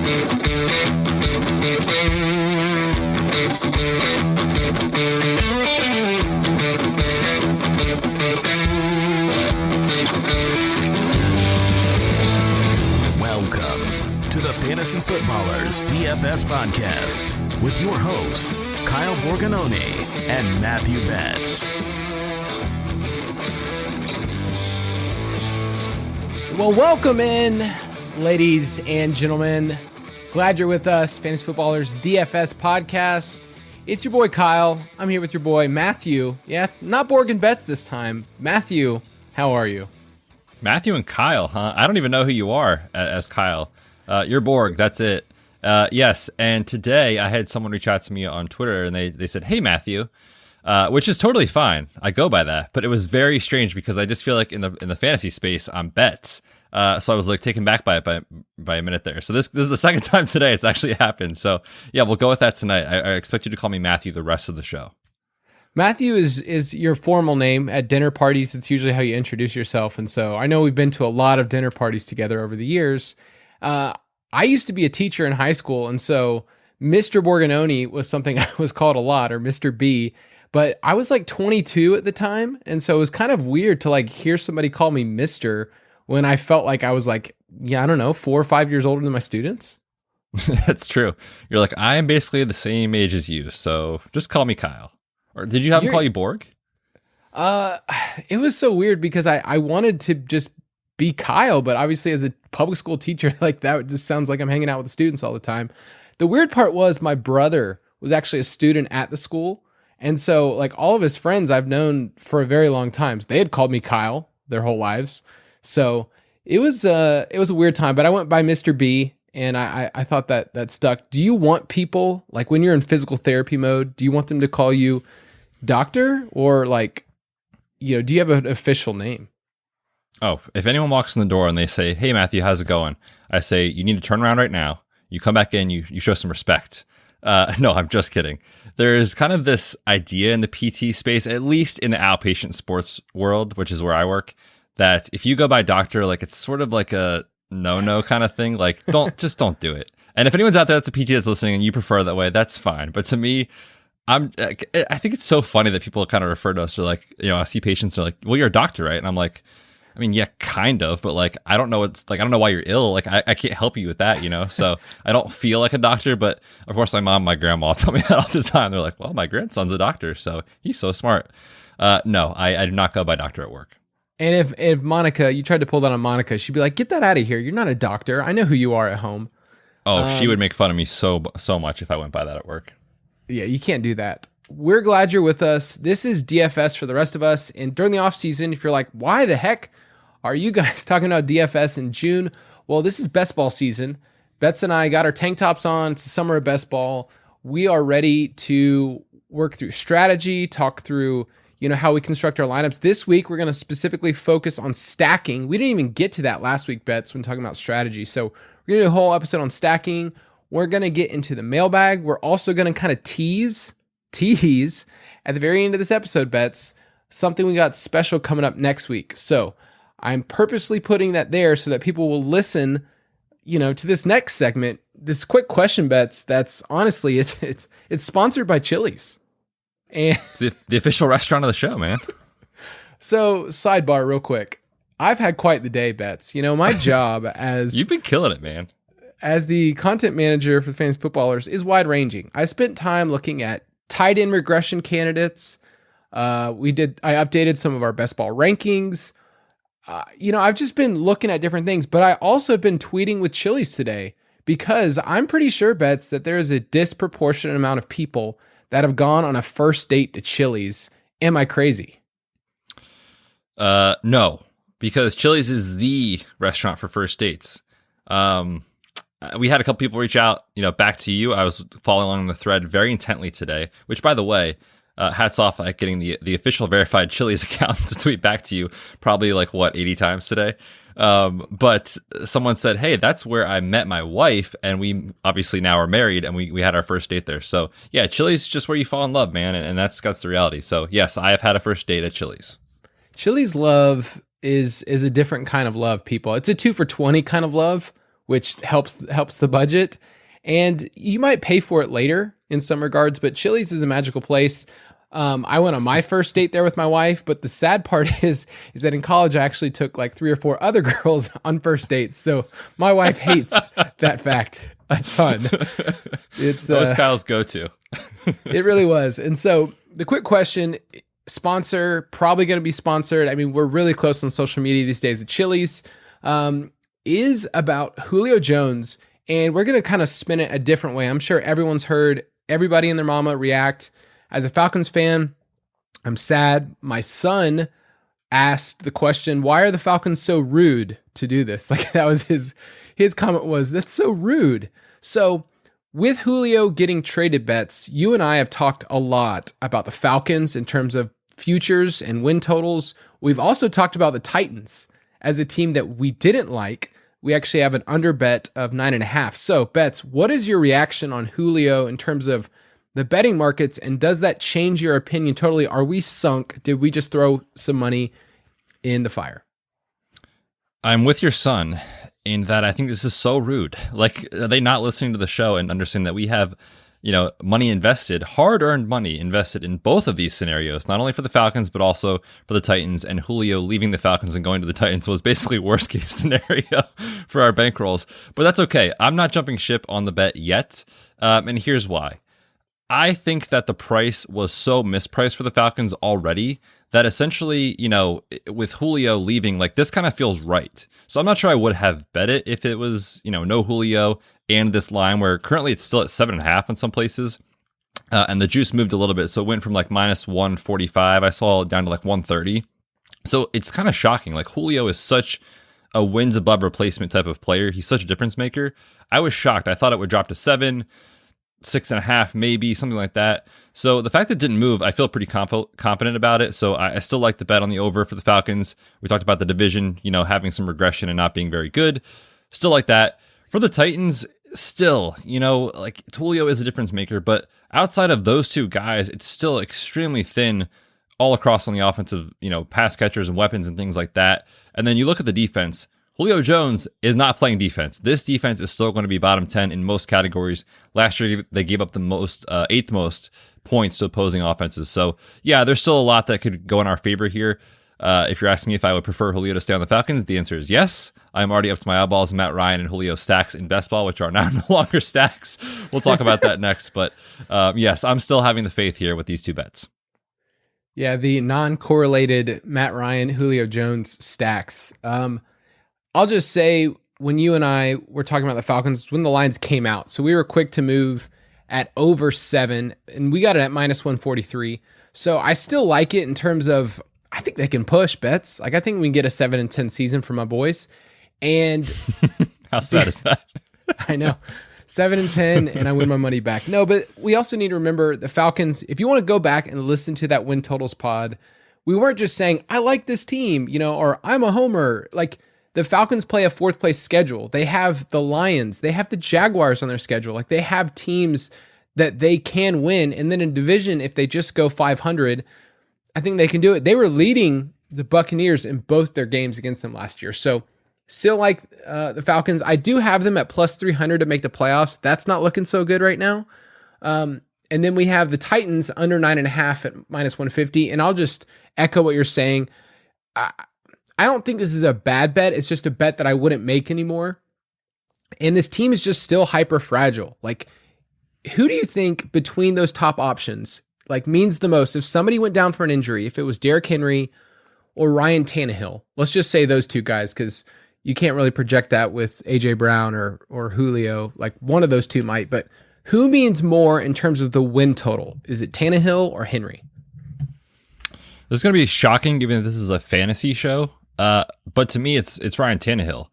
Welcome to the Fantasy Footballers DFS Podcast with your hosts, Kyle Borganoni and Matthew Betz. Well, welcome in, ladies and gentlemen. Glad you're with us, Fantasy Footballers DFS Podcast. It's your boy Kyle. I'm here with your boy Matthew. Yeah, not Borg and Betz this time. Matthew, how are you? Matthew and Kyle, huh? I don't even know who you are as Kyle. You're Borg, that's it. Yes, and today I had someone reach out to me on Twitter, and they said, "Hey, Matthew," which is totally fine. I go by that, but it was very strange because I just feel like in the fantasy space, I'm Betz. So I was like taken back by it by a minute there. So this is the second time today it's actually happened. So yeah, we'll go with that tonight. I expect you to call me Matthew the rest of the show. Matthew is your formal name at dinner parties. It's usually how you introduce yourself. And so I know we've been to a lot of dinner parties together over the years. I used to be a teacher in high school, and so Mr. Borganoni was something I was called a lot, or Mr. B, but I was like 22 at the time, and so it was kind of weird to like hear somebody call me Mr. when I felt like I was like, I don't know, 4 or 5 years older than my students. That's true. You're like, I am basically the same age as you, so just call me Kyle. Or did you have him call you Borg? It was so weird because I wanted to just be Kyle, but obviously as a public school teacher, like that just sounds like I'm hanging out with the students all the time. The weird part was my brother was actually a student at the school. And so like all of his friends I've known for a very long time, they had called me Kyle their whole lives. So it was a weird time, but I went by Mr. B, and I thought that stuck. Do you want people, like when you're in physical therapy mode, do you want them to call you doctor, or like, do you have an official name? Oh, if anyone walks in the door and they say, "Hey, Matthew, how's it going?" I say, "You need to turn around right now. You come back in, you show some respect." No, I'm just kidding. There's kind of this idea in the PT space, at least in the outpatient sports world, which is where I work, that if you go by doctor, like it's sort of like a no kind of thing. Like don't do it. And if anyone's out there that's a PT that's listening and you prefer that way, that's fine. But to me, I think it's so funny that people kind of refer to us, or like, I see patients, they're like, "Well, you're a doctor, right?" And I'm like, I mean, yeah, kind of, but like, I don't know why you're ill. Like, I can't help you with that, So I don't feel like a doctor, but of course my mom, my grandma tell me that all the time. They're like, "Well, my grandson's a doctor, so he's so smart." No, I do not go by doctor at work. And if Monica, you tried to pull that on Monica, she'd be like, "Get that out of here. You're not a doctor. I know who you are at home." Oh, she would make fun of me so much if I went by that at work. Yeah, you can't do that. We're glad you're with us. This is DFS for the rest of us. And during the off season, if you're like, why the heck are you guys talking about DFS in June? Well, this is best ball season. Betz and I got our tank tops on. It's the summer of best ball. We are ready to work through strategy, talk through how we construct our lineups. This week, we're going to specifically focus on stacking. We didn't even get to that last week, Betz, when talking about strategy. So we're going to do a whole episode on stacking. We're going to get into the mailbag. We're also going to kind of tease at the very end of this episode, Betz, something we got special coming up next week. So I'm purposely putting that there so that people will listen, to this next segment. This quick question, Betz, that's honestly, it's sponsored by Chili's. And it's the official restaurant of the show, man. So, sidebar real quick. I've had quite the day, Betz. My job as... You've been killing it, man. As the content manager for Fantasy Footballers is wide-ranging. I spent time looking at tight end regression candidates. I updated some of our best ball rankings. I've just been looking at different things, but I also have been tweeting with Chili's today because I'm pretty sure, Betz, that there is a disproportionate amount of people that have gone on a first date to Chili's. Am I crazy? No, because Chili's is the restaurant for first dates. We had a couple people reach out, back to you. I was following along the thread very intently today, which, by the way, hats off at getting the official verified Chili's account to tweet back to you probably 80 times today. But someone said, "Hey, that's where I met my wife, and we obviously now are married, and we had our first date there." So yeah, Chili's is just where you fall in love, man, and that's the reality. So yes, I have had a first date at Chili's. Chili's love is a different kind of love, people. It's a 2 for $20 kind of love, which helps the budget. And you might pay for it later in some regards, but Chili's is a magical place. I went on my first date there with my wife, but the sad part is that in college, I actually took like 3 or 4 other girls on first dates. So my wife hates that fact a ton. That was Kyle's go-to. It really was. And so the quick question, sponsor, probably going to be sponsored. I mean, we're really close on social media these days at Chili's, is about Julio Jones. And we're going to kind of spin it a different way. I'm sure everyone's heard everybody and their mama react. As a Falcons fan, I'm sad. My son asked the question, why are the Falcons so rude to do this? Like that was his comment was, that's so rude. So with Julio getting traded, Betts, you and I have talked a lot about the Falcons in terms of futures and win totals. We've also talked about the Titans as a team that we didn't like. We actually have an under bet of 9.5. So Betts, what is your reaction on Julio in terms of the betting markets, and does that change your opinion totally? Are we sunk? Did we just throw some money in the fire? I'm with your son in that I think this is so rude. Like, are they not listening to the show and understand that we have, money invested, hard-earned money invested in both of these scenarios, not only for the Falcons, but also for the Titans, and Julio leaving the Falcons and going to the Titans was basically worst-case scenario for our bankrolls. But that's okay. I'm not jumping ship on the bet yet, and here's why. I think that the price was so mispriced for the Falcons already that essentially, with Julio leaving, like this kind of feels right. So I'm not sure I would have bet it if it was, no Julio and this line where currently it's still at 7.5 in some places. And the juice moved a little bit. So it went from like minus 145. I saw it down to like 130. So it's kind of shocking. Like Julio is such a wins above replacement type of player. He's such a difference maker. I was shocked. I thought it would drop to 7. 6.5, maybe something like that. So the fact that it didn't move, I feel pretty confident about it. So I still like the bet on the over for the Falcons. We talked about the division, having some regression and not being very good. Still like that. For the Titans, still, like Julio is a difference maker, but outside of those two guys, it's still extremely thin all across on the offensive, pass catchers and weapons and things like that. And then you look at the defense. Julio Jones is not playing defense. This defense is still going to be bottom 10 in most categories. Last year, they gave up the most, 8th most points to opposing offenses. So, yeah, there's still a lot that could go in our favor here. If you're asking me if I would prefer Julio to stay on the Falcons, the answer is yes. I'm already up to my eyeballs in Matt Ryan and Julio stacks in Best Ball, which are now no longer stacks. We'll talk about that next. But yes, I'm still having the faith here with these two bets. Yeah, the non-correlated Matt Ryan, Julio Jones stacks. I'll just say when you and I were talking about the Falcons, when the lines came out, so we were quick to move at over 7, and we got it at minus 143. So I still like it in terms of, I think they can push bets. Like I think we can get a 7-10 season for my boys. And how sad is that? I know. 7-10, and I win my money back. No, but we also need to remember the Falcons. If you want to go back and listen to that win totals pod, we weren't just saying, I like this team, or I'm a homer. Like, the Falcons play a 4th place schedule. They have the Lions. They have the Jaguars on their schedule. Like they have teams that they can win. And then in division, if they just go 500, I think they can do it. They were leading the Buccaneers in both their games against them last year. So still like the Falcons. I do have them at plus 300 to make the playoffs. That's not looking so good right now. And then we have the Titans under 9.5 at minus 150. And I'll just echo what you're saying. I don't think this is a bad bet. It's just a bet that I wouldn't make anymore. And this team is just still hyper fragile. Like, who do you think between those top options like means the most? If somebody went down for an injury, if it was Derrick Henry or Ryan Tannehill, let's just say those two guys, because you can't really project that with AJ Brown or Julio. Like one of those two might, but who means more in terms of the win total? Is it Tannehill or Henry? This is going to be shocking given that this is a fantasy show. But to me, it's Ryan Tannehill.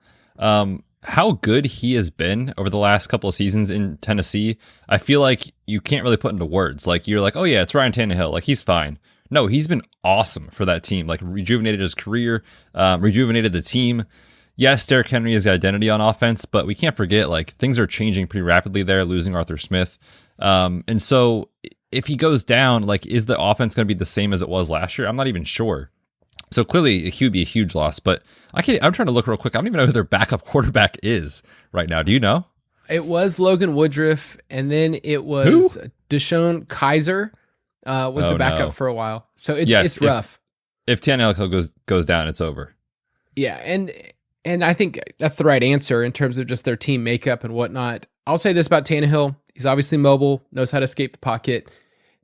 How good he has been over the last couple of seasons in Tennessee, I feel like you can't really put into words. Like you're like, oh yeah, it's Ryan Tannehill. Like he's fine. No, he's been awesome for that team. Like rejuvenated his career, rejuvenated the team. Yes, Derrick Henry is the identity on offense, but we can't forget like things are changing pretty rapidly there, losing Arthur Smith. And so if he goes down, like is the offense going to be the same as it was last year? I'm not even sure. So clearly he would be a huge loss, but I'm trying to look real quick. I don't even know who their backup quarterback is right now. Do you know? It was Logan Woodruff, and then it was Deshaun Kaiser was the backup for a while. So it's rough. If Tannehill goes down, it's over. Yeah, and I think that's the right answer in terms of just their team makeup and whatnot. I'll say this about Tannehill. He's obviously mobile, knows how to escape the pocket.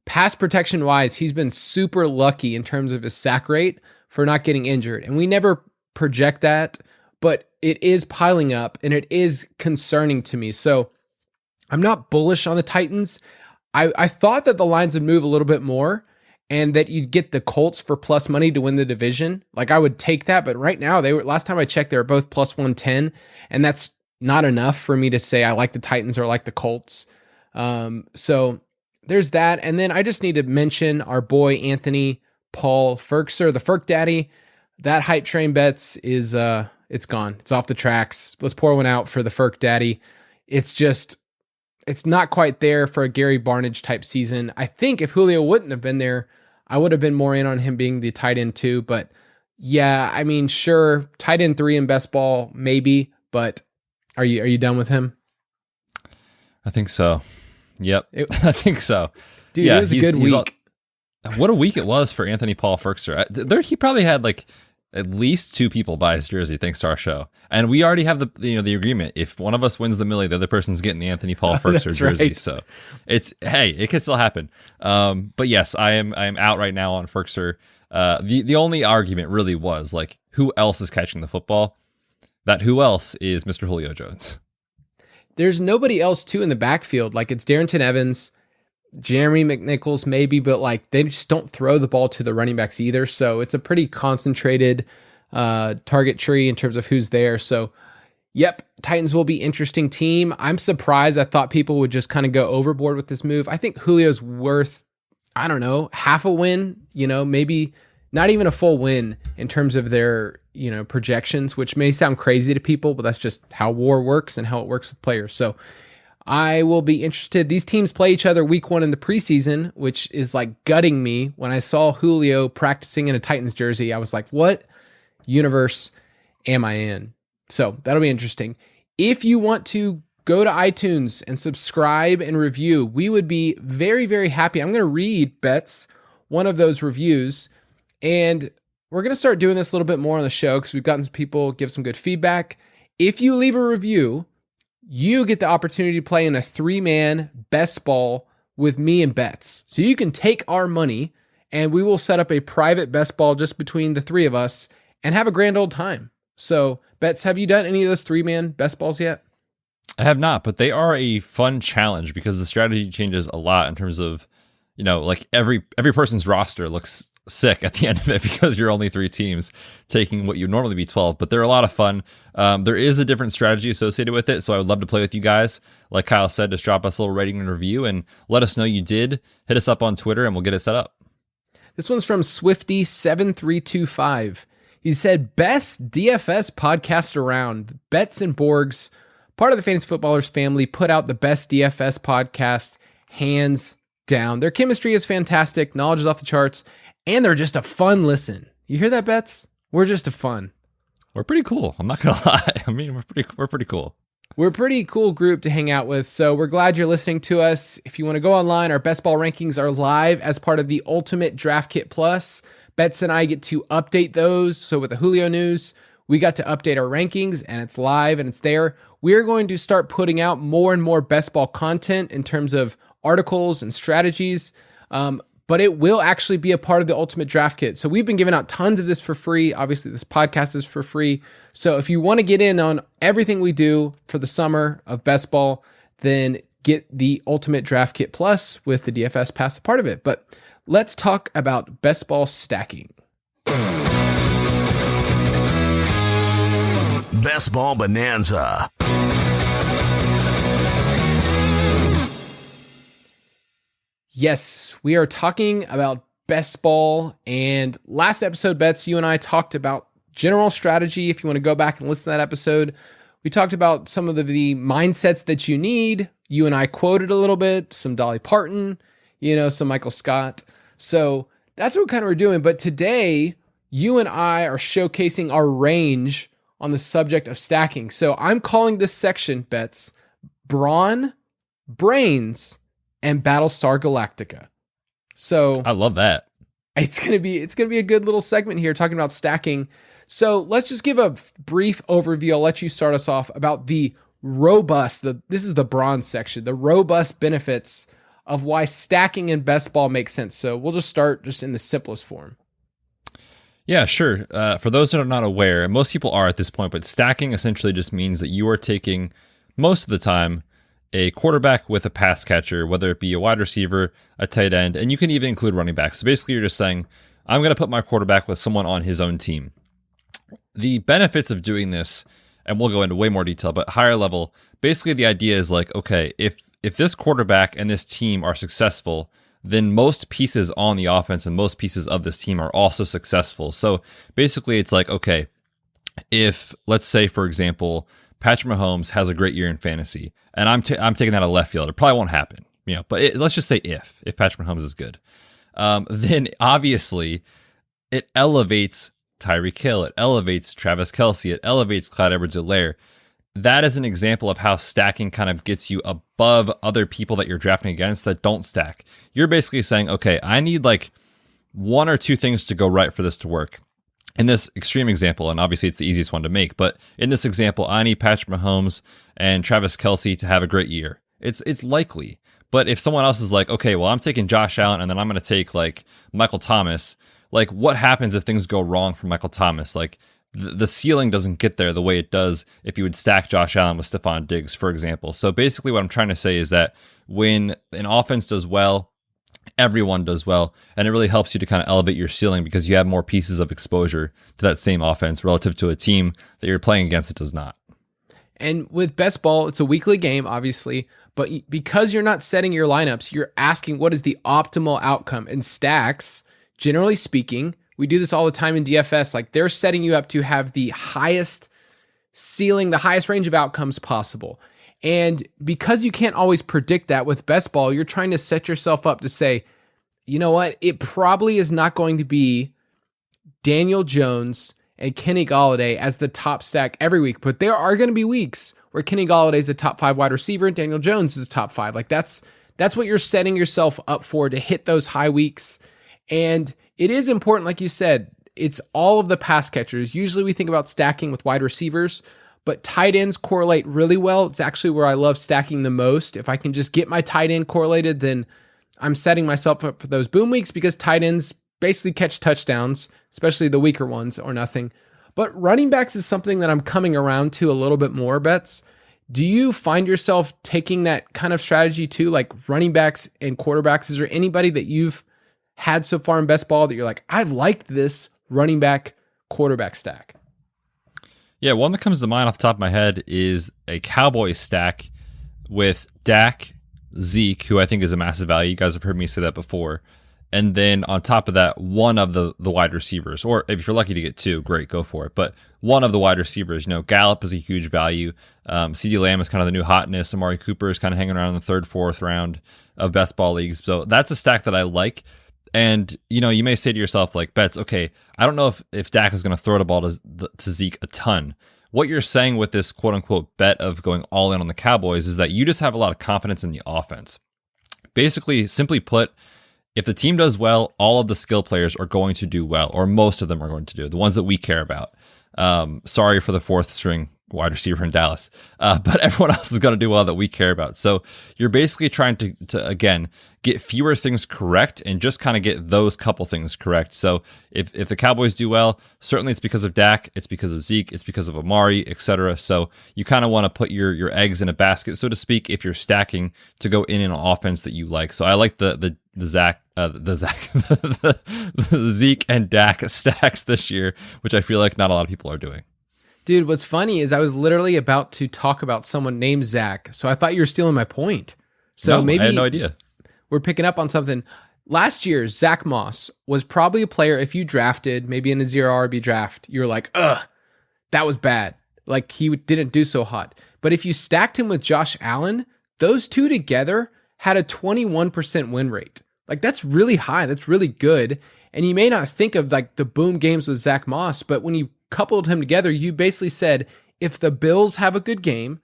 Pass protection wise, he's been super lucky in terms of his sack rate for not getting injured. And we never project that, but it is piling up and it is concerning to me. So I'm not bullish on the Titans. I thought that the lines would move a little bit more and that you'd get the Colts for plus money to win the division. Like I would take that, but right now last time I checked, they were both plus 110, and that's not enough for me to say I like the Titans or I like the Colts. So there's that. And then I just need to mention our boy, Anthony Paul Ferkser, the Ferk Daddy. That hype train bets is, it's gone. It's off the tracks. Let's pour one out for the Ferk Daddy. It's not quite there for a Gary Barnidge type season. I think if Julio wouldn't have been there, I would have been more in on him being the tight end 2. But yeah, I mean, sure, tight end 3 in best ball, maybe, but are you done with him? I think so. Yep. I think so. Dude, it was a good week. What a week it was for Anthony Paul Ferkser. He probably had like at least 2 people buy his jersey thanks to our show. And we already have the agreement. If one of us wins the millie, the other person's getting the Anthony Paul Ferkser jersey. Right. So it can still happen. But yes, I am out right now on Ferkser. The only argument really was like, who else is catching the football? That who else is Mr. Julio Jones. There's nobody else too in the backfield. Like it's Darrington Evans, Jeremy McNichols maybe, but like they just don't throw the ball to the running backs either. So it's a pretty concentrated target tree in terms of who's there. So yep, Titans will be interesting team. I'm surprised. I thought people would just kind of go overboard with this move. I think Julio's worth, I don't know, half a win, maybe not even a full win in terms of their, projections, which may sound crazy to people, but that's just how WAR works and how it works with players. So I will be interested. These teams play each other week 1 in the preseason, which is like gutting me. When I saw Julio practicing in a Titans jersey, I was like, what universe am I in? So that'll be interesting. If you want to go to iTunes and subscribe and review, we would be very, very happy. I'm going to read Betz, one of those reviews, and we're going to start doing this a little bit more on the show because we've gotten some people give some good feedback. If you leave a review, you get the opportunity to play in a 3-man best ball with me and Betz. So you can take our money and we will set up a private best ball just between the 3 of us and have a grand old time. So Betz, have you done any of those 3-man best balls yet? I have not, but they are a fun challenge because the strategy changes a lot in terms of, like every person's roster looks sick at the end of it because you're only 3 teams taking what you normally be 12, but they're a lot of fun. There is a different strategy associated with it, so I would love to play with you guys. Like Kyle said, just drop us a little rating and review and let us know you did. Hit us up on Twitter and we'll get it set up. This one's from Swifty7325. He said, best DFS podcast around. Betz and Borg's, part of the Fantasy Footballers family, put out the best DFS podcast, hands down. Their chemistry is fantastic, knowledge is off the charts, and they're just a fun listen. You hear that, Betz? We're just a fun. We're pretty cool. I'm not going to lie. I mean, we're pretty cool. We're a pretty cool group to hang out with, so we're glad you're listening to us. If you want to go online, our best ball rankings are live as part of the Ultimate Draft Kit Plus. Betz and I get to update those. So with the Julio news, we got to update our rankings, and it's live and it's there. We're going to start putting out more and more best ball content in terms of articles and strategies. But it will actually be a part of the Ultimate Draft Kit. So we've been giving out tons of this for free. Obviously, this podcast is for free. So if you want to get in on everything we do for the summer of Best Ball, then get the Ultimate Draft Kit Plus with the DFS Pass a part of it. But let's talk about Best Ball stacking. Best Ball Bonanza. Yes, we are talking about best ball, and last episode, Betz, you and I talked about general strategy. If you want to go back and listen to that episode, we talked about some of the mindsets that you need. You and I quoted a little bit, some Dolly Parton, some Michael Scott. So that's what kind of we're doing. But today, you and I are showcasing our range on the subject of stacking. So I'm calling this section, Betz, Brawn, Brains, and Battlestar Galactica. So I love that. It's gonna be a good little segment here talking about stacking. So let's just give a brief overview. I'll let you start us off about the this is the bronze section, the robust benefits of why stacking in best ball makes sense. So we'll just start just in the simplest form. Yeah, sure. For those that are not aware, and most people are at this point, but stacking essentially just means that you are taking most of the time a quarterback with a pass catcher, whether it be a wide receiver, a tight end, and you can even include running backs. So basically you're just saying, I'm going to put my quarterback with someone on his own team. The benefits of doing this, and we'll go into way more detail, but higher level, basically the idea is like, okay, if this quarterback and this team are successful, then most pieces on the offense and most pieces of this team are also successful. So basically it's like, okay, if let's say, for example, Patrick Mahomes has a great year in fantasy, and I'm taking that out of left field. It probably won't happen, but let's just say if Patrick Mahomes is good, then obviously it elevates Tyreek Hill, it elevates Travis Kelce, it elevates Clyde Edwards-Helaire. That is an example of how stacking kind of gets you above other people that you're drafting against that don't stack. You're basically saying, okay, I need like one or two things to go right for this to work. In this extreme example, and obviously it's the easiest one to make, but in this example, I need Patrick Mahomes and Travis Kelce to have a great year. It's likely. But if someone else is like, okay, well, I'm taking Josh Allen and then I'm going to take like Michael Thomas, like what happens if things go wrong for Michael Thomas? Like the ceiling doesn't get there the way it does if you would stack Josh Allen with Stephon Diggs, for example. So basically what I'm trying to say is that when an offense does well, everyone does well, and it really helps you to kind of elevate your ceiling because you have more pieces of exposure to that same offense relative to a team that you're playing against that does not. And with best ball, it's a weekly game, obviously, but because you're not setting your lineups, you're asking what is the optimal outcome. And stacks, generally speaking, we do this all the time in DFS, like they're setting you up to have the highest ceiling, the highest range of outcomes possible. And because you can't always predict that with best ball, you're trying to set yourself up to say, you know what, it probably is not going to be Daniel Jones and Kenny Golladay as the top stack every week, but there are going to be weeks where Kenny Golladay is a top 5 wide receiver and Daniel Jones is top 5. Like that's what you're setting yourself up for, to hit those high weeks. And it is important, like you said, it's all of the pass catchers. Usually we think about stacking with wide receivers, but tight ends correlate really well. It's actually where I love stacking the most. If I can just get my tight end correlated, then I'm setting myself up for those boom weeks because tight ends basically catch touchdowns, especially the weaker ones, or nothing. But running backs is something that I'm coming around to a little bit more, Betz. Do you find yourself taking that kind of strategy too, like running backs and quarterbacks? Is there anybody that you've had so far in best ball that you're like, I've liked this running back quarterback stack? Yeah, one that comes to mind off the top of my head is a Cowboys stack with Dak, Zeke, who I think is a massive value. You guys have heard me say that before. And then on top of that, one of the wide receivers, or if you're lucky to get two, great, go for it. But one of the wide receivers, Gallup is a huge value. CeeDee Lamb is kind of the new hotness. Amari Cooper is kind of hanging around in the third, fourth round of best ball leagues. So that's a stack that I like. And, you may say to yourself, like, Betz, okay, I don't know if Dak is going to throw the ball to Zeke a ton. What you're saying with this quote-unquote bet of going all in on the Cowboys is that you just have a lot of confidence in the offense. Basically, simply put, if the team does well, all of the skill players are going to do well, or most of them are going to do, the ones that we care about. Sorry for the fourth string wide receiver in Dallas, but everyone else is going to do well that we care about. So you're basically trying to again, get fewer things correct and just kind of get those couple things correct. So if the Cowboys do well, certainly it's because of Dak, it's because of Zeke, it's because of Amari, etc. So you kind of want to put your eggs in a basket, so to speak, if you're stacking to go in an offense that you like. So I like the Zeke and Dak stacks this year, which I feel like not a lot of people are doing. Dude, what's funny is I was literally about to talk about someone named Zach, so I thought you were stealing my point. So maybe I had no idea. We're picking up on something. Last year, Zach Moss was probably a player, if you drafted, maybe in a 0 RB draft, you're like, ugh, that was bad. Like, he didn't do so hot. But if you stacked him with Josh Allen, those two together had a 21% win rate. Like, that's really high. That's really good. And you may not think of like the boom games with Zach Moss, but when you coupled him together, you basically said, if the Bills have a good game,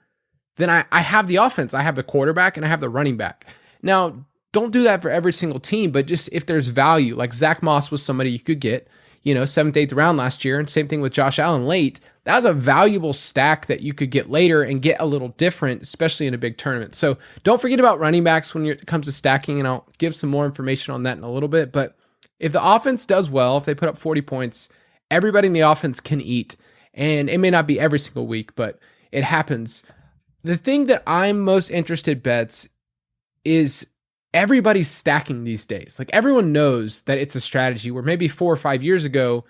then I have the offense, I have the quarterback, and I have the running back. Now, don't do that for every single team, but just if there's value, like Zach Moss was somebody you could get, 7th, 8th round last year, and same thing with Josh Allen late. That was a valuable stack that you could get later and get a little different, especially in a big tournament. So don't forget about running backs when it comes to stacking, and I'll give some more information on that in a little bit. But if the offense does well, if they put up 40 points, everybody in the offense can eat. And it may not be every single week, but it happens. The thing that I'm most interested, Betz, is everybody's stacking these days. Like everyone knows that it's a strategy where maybe 4 or 5 years ago,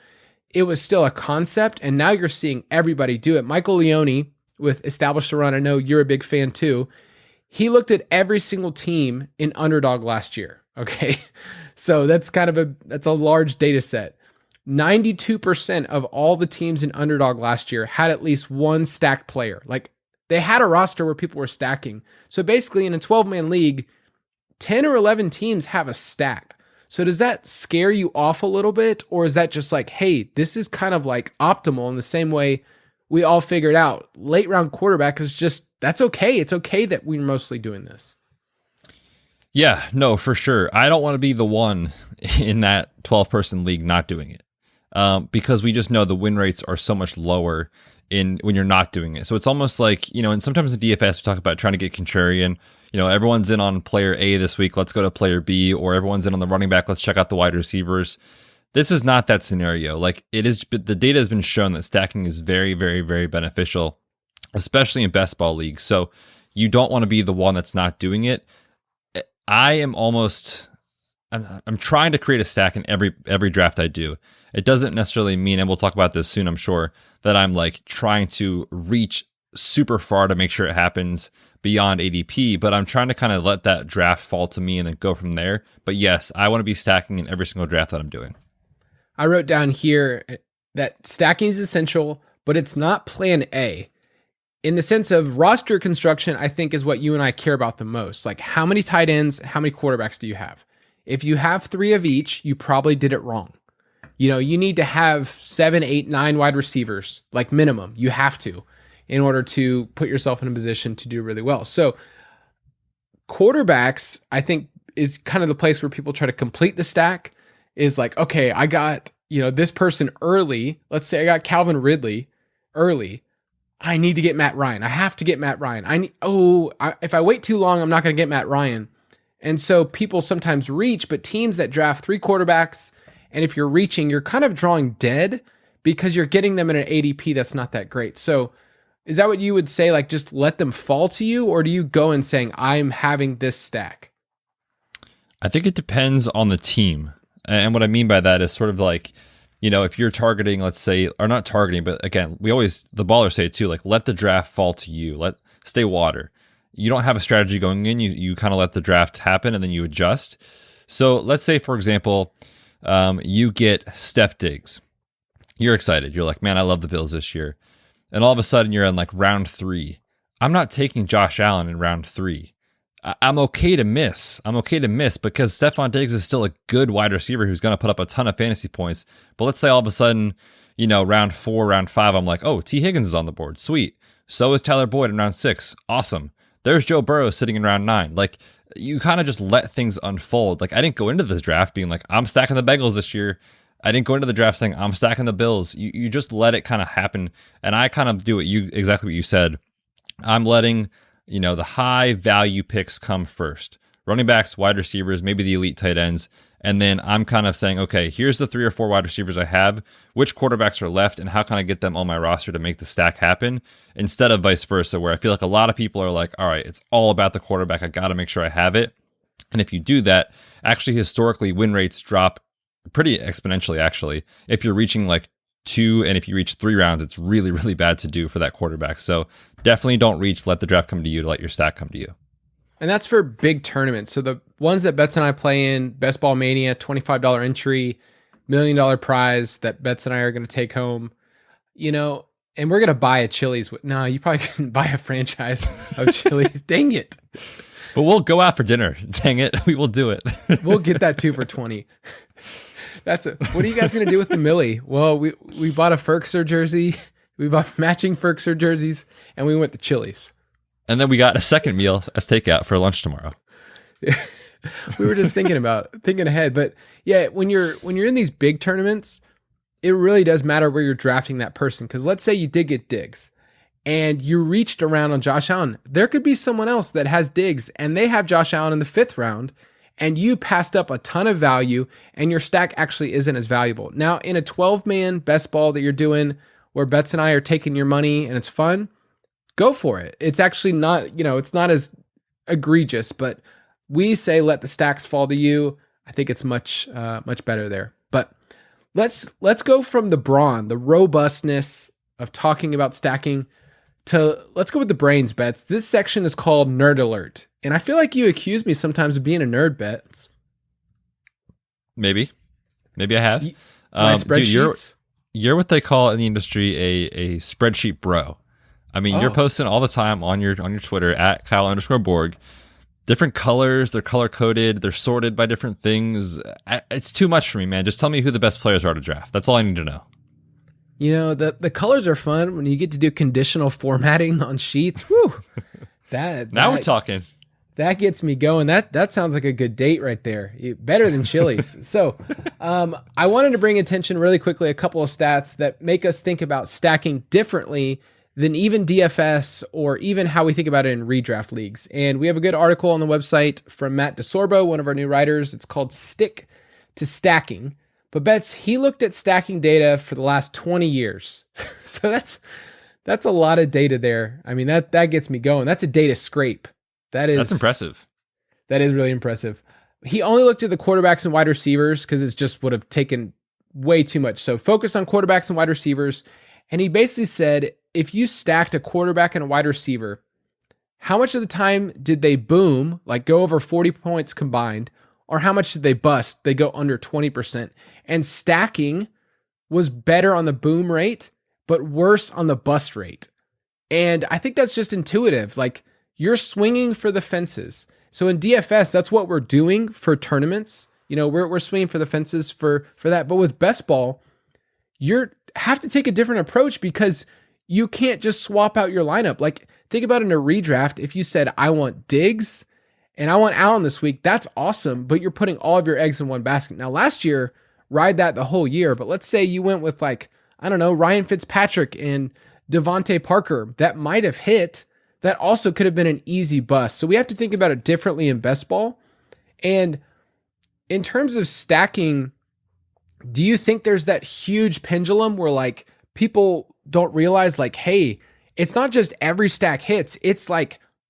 it was still a concept. And now you're seeing everybody do it. Michael Leone with Establish the Run. I know you're a big fan too. He looked at every single team in Underdog last year. Okay. So that's that's a large data set. 92% of all the teams in Underdog last year had at least one stacked player. Like they had a roster where people were stacking. So basically in a 12-man league, 10 or 11 teams have a stack. So does that scare you off a little bit? Or is that just like, hey, this is kind of like optimal in the same way we all figured out late round quarterback is just, that's okay. It's okay that we're mostly doing this. Yeah, no, for sure. I don't want to be the one in that 12-person league not doing it because we just know the win rates are so much lower when you're not doing it. So it's almost like, and sometimes in DFS we talk about trying to get contrarian. Everyone's in on player A this week, let's go to player B, or everyone's in on the running back, let's check out the wide receivers. This is not that scenario. Like it is, the data has been shown that stacking is very, very, very beneficial, especially in best ball leagues. So you don't want to be the one that's not doing it. I'm trying to create a stack in every draft I do. It doesn't necessarily mean, and we'll talk about this soon, I'm sure, that I'm like trying to reach super far to make sure it happens beyond ADP, but I'm trying to kind of let that draft fall to me and then go from there. But yes, I want to be stacking in every single draft that I'm doing. I wrote down here that stacking is essential, but it's not plan A. In the sense of roster construction, I think is what you and I care about the most. Like how many tight ends, how many quarterbacks do you have? If you have 3 of each, you probably did it wrong. You need to have 7, 8, 9 wide receivers, like minimum. You have to, in order to put yourself in a position to do really well. So quarterbacks, I think, is kind of the place where people try to complete the stack is like, okay, I got, this person early. Let's say I got Calvin Ridley early. I need to get Matt Ryan. I have to get Matt Ryan. If I wait too long, I'm not going to get Matt Ryan. And so people sometimes reach, but teams that draft 3 quarterbacks, and if you're reaching, you're kind of drawing dead because you're getting them in an ADP that's not that great. So is that what you would say? Like just let them fall to you? Or do you go and saying, I'm having this stack? I think it depends on the team. And what I mean by that is sort of like, if you're targeting, let's say, or not targeting, but again, the ballers say it too, like let the draft fall to you, stay water. You don't have a strategy going in, you kind of let the draft happen and then you adjust. So let's say, for example, you get Steph Diggs. You're excited. You're like, man, I love the Bills this year. And all of a sudden you're in like round 3. I'm not taking Josh Allen in round 3. I'm okay to miss. Because Stephon Diggs is still a good wide receiver who's going to put up a ton of fantasy points. But let's say all of a sudden, round 4, round 5, I'm like, oh, T. Higgins is on the board. Sweet. So is Tyler Boyd in round 6. Awesome. There's Joe Burrow sitting in round 9. Like, you kind of just let things unfold. Like, I didn't go into this draft being like, I'm stacking the Bengals this year. I didn't go into the draft saying, I'm stacking the Bills. You just let it kind of happen. And I kind of do exactly what you said. I'm letting the high value picks come first. Running backs, wide receivers, maybe the elite tight ends. And then I'm kind of saying, okay, here's the 3 or 4 wide receivers I have. Which quarterbacks are left and how can I get them on my roster to make the stack happen? Instead of vice versa, where I feel like a lot of people are like, all right, it's all about the quarterback. I got to make sure I have it. And if you do that, actually historically win rates drop pretty exponentially, actually. If you're reaching like 2 and if you reach 3 rounds, it's really, really bad to do for that quarterback. So definitely don't reach, let the draft come to you to let your stack come to you. And that's for big tournaments. So the ones that Betz and I play in, Best Ball Mania, $25 entry, $1 million prize that Betz and I are going to take home, and we're going to buy a Chili's. No, you probably couldn't buy a franchise of Chili's. Dang it. But we'll go out for dinner. Dang it. We will do it. We'll get that too for 20. What are you guys going to do with the Millie? Well, we bought a Ferkser jersey. We bought matching Ferkser jerseys, and we went to Chili's. And then we got a second meal as takeout for lunch tomorrow. We were just thinking ahead. But yeah, when you're in these big tournaments, it really does matter where you're drafting that person. Because let's say you did get Diggs and you reached around on Josh Allen. There could be someone else that has Diggs and they have Josh Allen in the 5th round, and you passed up a ton of value and your stack actually isn't as valuable. Now, in a 12-man best ball that you're doing where Betz and I are taking your money and it's fun, go for it. It's actually not, it's not as egregious, but we say let the stacks fall to you. I think it's much better there. But let's go from the brawn, the robustness of talking about stacking, to let's go with the brains, Betz. This section is called Nerd Alert. And I feel like you accuse me sometimes of being a nerd, Betz. Maybe I have. My spreadsheets? Dude, you're what they call in the industry a spreadsheet bro. I mean, You're posting all the time on your Twitter at Kyle_Borg. Different colors, they're color coded, they're sorted by different things. It's too much for me, man. Just tell me who the best players are to draft. That's all I need to know. The colors are fun when you get to do conditional formatting on sheets. Woo! Now we're talking. That gets me going. That sounds like a good date right there. Better than Chili's. So I wanted to bring attention really quickly a couple of stats that make us think about stacking differently than even DFS or even how we think about it in redraft leagues. And we have a good article on the website from Matt DeSorbo, one of our new writers. It's called Stick to Stacking. But Betz, he looked at stacking data for the last 20 years. So that's a lot of data there. I mean, that gets me going. That's a data scrape. That's impressive. That is really impressive. He only looked at the quarterbacks and wide receivers because it just would have taken way too much. So focus on quarterbacks and wide receivers. And he basically said, if you stacked a quarterback and a wide receiver, how much of the time did they boom, like go over 40 points combined, or how much did they bust? They go under 20%. And stacking was better on the boom rate, but worse on the bust rate. And I think that's just intuitive. Like, you're swinging for the fences. So in DFS, that's what we're doing for tournaments. We're swinging for the fences for that. But with best ball, you have to take a different approach because you can't just swap out your lineup. Like, think about in a redraft, if you said, I want Diggs and I want Allen this week, that's awesome, but you're putting all of your eggs in one basket. Now, last year, ride that the whole year, but let's say you went with Ryan Fitzpatrick and Devontae Parker. That might have hit. That also could have been an easy bust. So we have to think about it differently in best ball. And in terms of stacking, do you think there's that huge pendulum where people don't realize hey, it's not just every stack hits, it's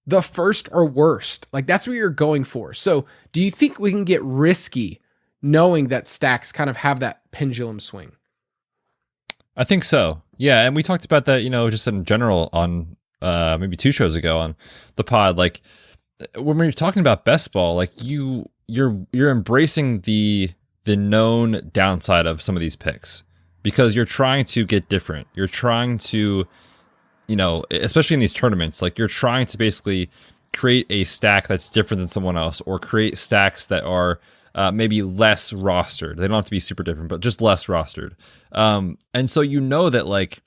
the first or worst. That's what you're going for. So do you think we can get risky knowing that stacks kind of have that pendulum swing? I think so. Yeah. And we talked about that, just in general on maybe 2 shows ago on the pod. When we're talking about best ball, you're embracing the known downside of some of these picks because you're trying to get different. You're trying to, especially in these tournaments, you're trying to basically create a stack that's different than someone else, or create stacks that are maybe less rostered. They don't have to be super different, but just less rostered. And so that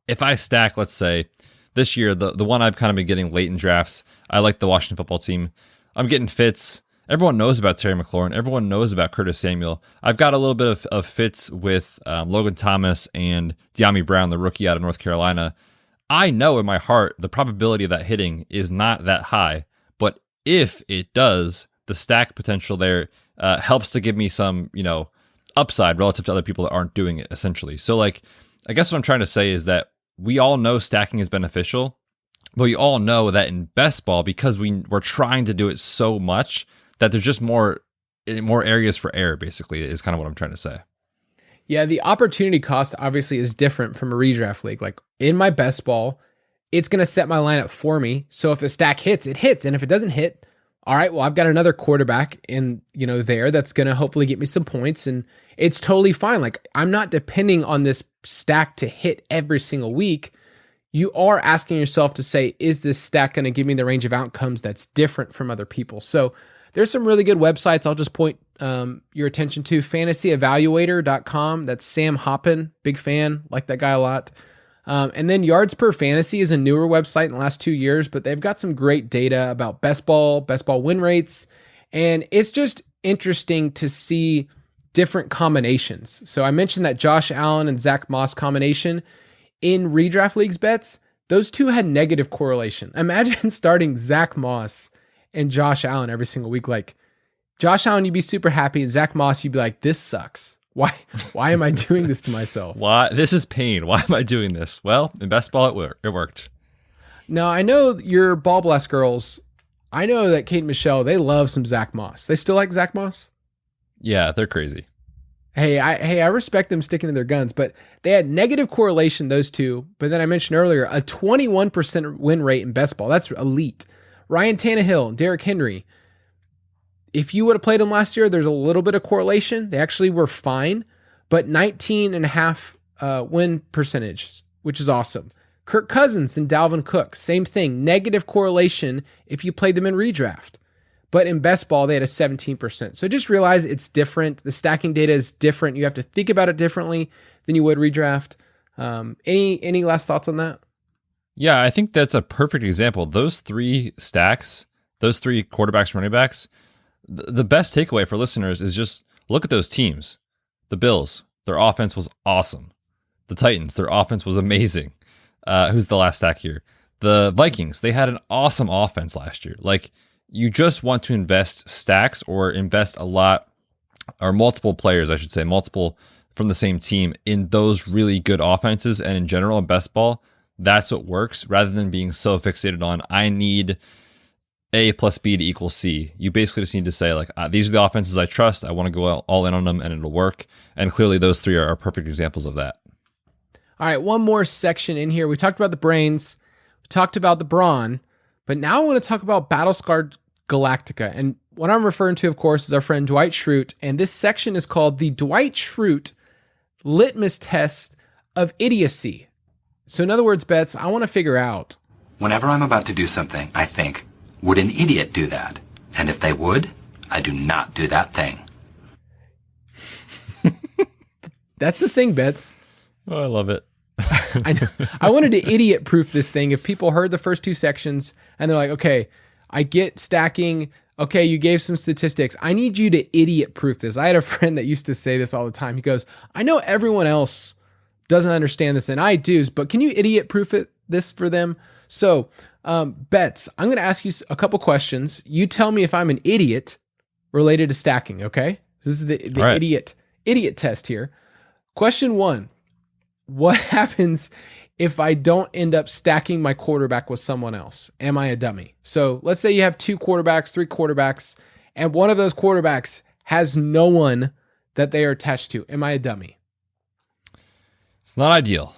if I stack, let's say this year, the one I've kind of been getting late in drafts, I like the Washington football team. I'm getting Fitz. Everyone knows about Terry McLaurin. Everyone knows about Curtis Samuel. I've got a little bit of Fitz with Logan Thomas and De'Ami Brown, the rookie out of North Carolina. I know in my heart the probability of that hitting is not that high, but if it does, the stack potential there helps to give me some, upside relative to other people that aren't doing it, essentially. So, I guess what I'm trying to say is that we all know stacking is beneficial, but we all know that in best ball, because we're trying to do it so much, that there's just more areas for error, basically, is kind of what I'm trying to say. Yeah, the opportunity cost obviously is different from a redraft league. In my best ball, it's going to set my lineup for me. So if the stack hits, it hits. And if it doesn't hit, all right, well, I've got another quarterback in, there that's going to hopefully get me some points, and it's totally fine. I'm not depending on this stack to hit every single week. You are asking yourself to say, is this stack going to give me the range of outcomes that's different from other people? So there's some really good websites. I'll just point your attention to fantasyevaluator.com. That's Sam Hoppen, big fan, like that guy a lot. And then Yards Per Fantasy is a newer website in the last 2 years, but they've got some great data about best ball win rates. And it's just interesting to see different combinations. So I mentioned that Josh Allen and Zach Moss combination in redraft leagues bets, those two had negative correlation. Imagine starting Zach Moss and Josh Allen every single week. Like Josh Allen, you'd be super happy. And Zach Moss, you'd be like, this sucks. Why am I doing this to myself? Why? This is pain. Why am I doing this? Well, in best ball, it worked. Now, I know your Ball Blast girls, I know that Kate and Michelle, they love some Zach Moss. They still like Zach Moss? Yeah, they're crazy. Hey, I respect them sticking to their guns, but they had negative correlation, those two. But then I mentioned earlier, a 21% win rate in best ball. That's elite. Ryan Tannehill, Derrick Henry. If you would have played them last year, there's a little bit of correlation. They actually were fine, but 19.5 win percentage, which is awesome. Kirk Cousins and Dalvin Cook, same thing. Negative correlation if you played them in redraft. But in best ball, they had a 17%. So just realize it's different. The stacking data is different. You have to think about it differently than you would redraft. Any last thoughts on that? Yeah, I think that's a perfect example. Those three stacks, those three quarterbacks, running backs, the best takeaway for listeners is just look at those teams. The Bills, their offense was awesome. The Titans, their offense was amazing. Who's the last stack here? The Vikings, they had an awesome offense last year. Like, you just want to invest stacks or invest a lot, or multiple players, I should say, multiple from the same team in those really good offenses. And in general, in best ball, that's what works rather than being so fixated on, I need A plus B to equal C. You basically just need to say, like, these are the offenses I trust. I want to go all in on them and it'll work. And clearly those three are perfect examples of that. All right, one more section in here. We talked about the brains. We talked about the brawn. But now I want to talk about Battlescarred Galactica. And what I'm referring to, of course, is our friend Dwight Schrute. And this section is called the Dwight Schrute Litmus Test of Idiocy. So in other words, Betz, I want to figure out. Whenever I'm about to do something, I think, would an idiot do that? And if they would, I do not do that thing. That's the thing, Betz. Oh, I love it. I know. I wanted to idiot proof this thing. If people heard the first two sections and they're like, okay, I get stacking. Okay, you gave some statistics. I need you to idiot proof this. I had a friend that used to say this all the time. He goes, I know everyone else doesn't understand this, and I do, but can you idiot proof this for them? So, Betz, I'm going to ask you a couple questions. You tell me if I'm an idiot related to stacking, okay? This is the right. idiot test here. Question 1. What happens if I don't end up stacking my quarterback with someone else? Am I a dummy? So let's say you have 2 quarterbacks, 3 quarterbacks, and one of those quarterbacks has no one that they are attached to. Am I a dummy? It's not ideal.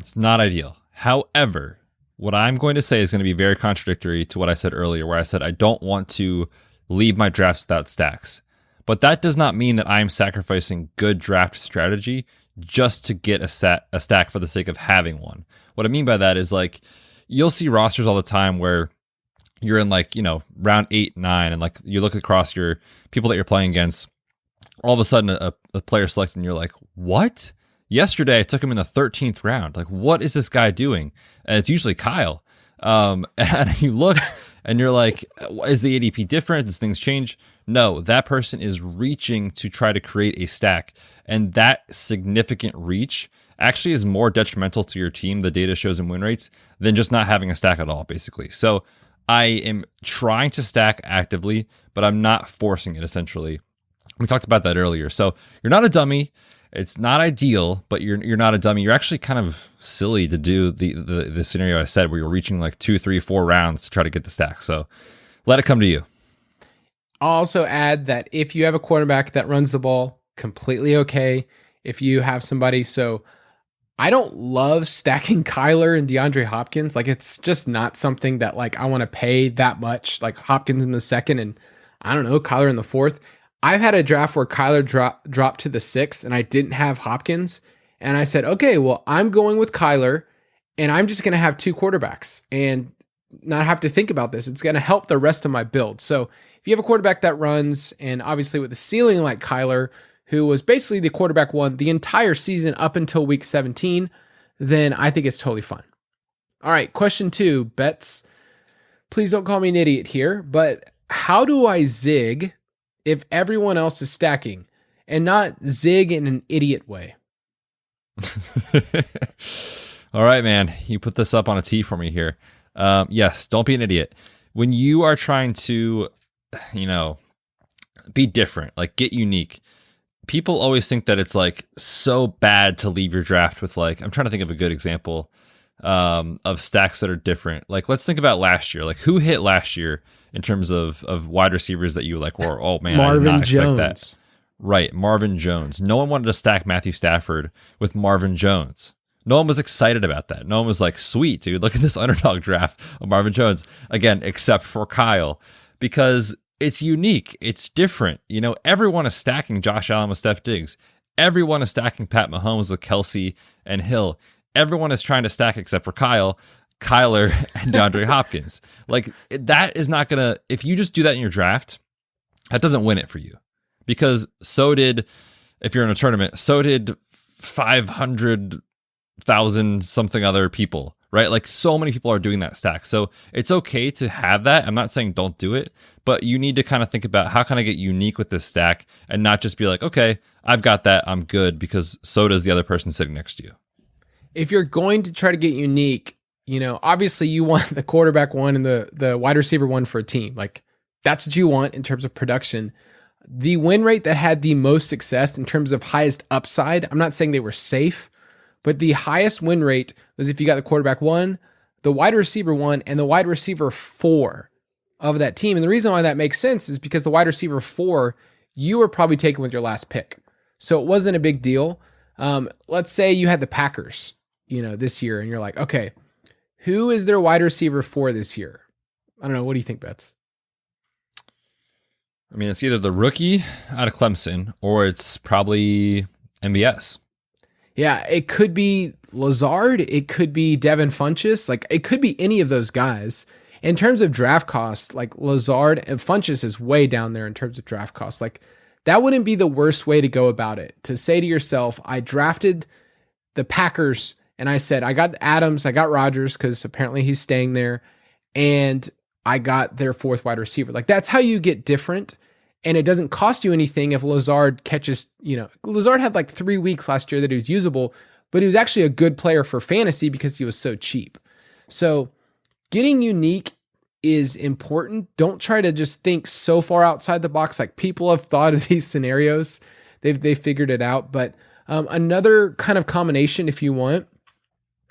It's not ideal. However, what I'm going to say is going to be very contradictory to what I said earlier, where I said I don't want to leave my drafts without stacks. But that does not mean that I'm sacrificing good draft strategy just to get a stack for the sake of having one. What I mean by that is, like, you'll see rosters all the time where you're in, like, round 8, 9, and like you look across your people that you're playing against, all of a sudden a player selected and you're like, what? Yesterday I took him in the 13th round. Like, what is this guy doing? And it's usually Kyle. And you look and you're like, is the ADP different? Does things change? No, that person is reaching to try to create a stack. And that significant reach actually is more detrimental to your team, the data shows in win rates, than just not having a stack at all, basically. So I am trying to stack actively, but I'm not forcing it, essentially. We talked about that earlier. So you're not a dummy. It's not ideal, but you're not a dummy. You're actually kind of silly to do the scenario I said, where you're reaching like 2, 3, 4 rounds to try to get the stack. So let it come to you. I'll also add that if you have a quarterback that runs the ball, completely okay. If you have somebody, so I don't love stacking Kyler and DeAndre Hopkins. Like, it's just not something that, like, I want to pay that much. Like, Hopkins in the 2nd and I don't know, Kyler in the 4th. I've had a draft where Kyler dropped to the 6th and I didn't have Hopkins. And I said, okay, well, I'm going with Kyler and I'm just going to have 2 quarterbacks. And not have to think about this. It's going to help the rest of my build. So if you have a quarterback that runs, and obviously with the ceiling like Kyler, who was basically the quarterback one the entire season up until week 17, then I think it's totally fine. All right, question 2, Betz. Please don't call me an idiot here, but how do I zig if everyone else is stacking, and not zig in an idiot way? All right, man. You put this up on a tee for me here. Yes, don't be an idiot. When you are trying to, be different, like get unique, people always think that it's like so bad to leave your draft with like, I'm trying to think of a good example of stacks that are different. Like, let's think about last year. Like, who hit last year in terms of wide receivers that you like were, oh man, Marvin I did not expect Jones. that. Right, Marvin Jones. No one wanted to stack Matthew Stafford with Marvin Jones. No one was excited about that. No one was like, sweet, dude, look at this underdog draft of Marvin Jones. Again, except for Kyle, because it's unique. It's different. Everyone is stacking Josh Allen with Steph Diggs. Everyone is stacking Pat Mahomes with Kelsey and Hill. Everyone is trying to stack except for Kyler, and DeAndre Hopkins. Like, that is not going to, if you just do that in your draft, that doesn't win it for you. Because so did, if you're in a tournament, so did 500,000 something other people, right? Like, so many people are doing that stack. So it's okay to have that. I'm not saying don't do it, but you need to kind of think about, how can I get unique with this stack and not just be like, okay, I've got that, I'm good, because so does the other person sitting next to you. If you're going to try to get unique, obviously you want the quarterback one and the wide receiver one for a team. Like, that's what you want in terms of production. The win rate that had the most success in terms of highest upside, I'm not saying they were safe, but the highest win rate was if you got the quarterback 1, the wide receiver 1, and the wide receiver 4 of that team. And the reason why that makes sense is because the wide receiver 4, you were probably taken with your last pick. So it wasn't a big deal. Let's say you had the Packers, this year, and you're like, okay, who is their wide receiver 4 this year? I don't know. What do you think, Betz? I mean, it's either the rookie out of Clemson or it's probably MVS. Yeah, it could be Lazard. It could be Devin Funchess. Like, it could be any of those guys. In terms of draft cost, like Lazard and Funchess is way down there in terms of draft cost. Like, that wouldn't be the worst way to go about it. To say to yourself, I drafted the Packers and I said, I got Adams, I got Rodgers because apparently he's staying there, and I got their 4th wide receiver. Like, that's how you get different. And it doesn't cost you anything if Lazard catches, Lazard had like 3 weeks last year that he was usable, but he was actually a good player for fantasy because he was so cheap. So getting unique is important. Don't try to just think so far outside the box. Like, people have thought of these scenarios. They've figured it out. But another kind of combination, if you want,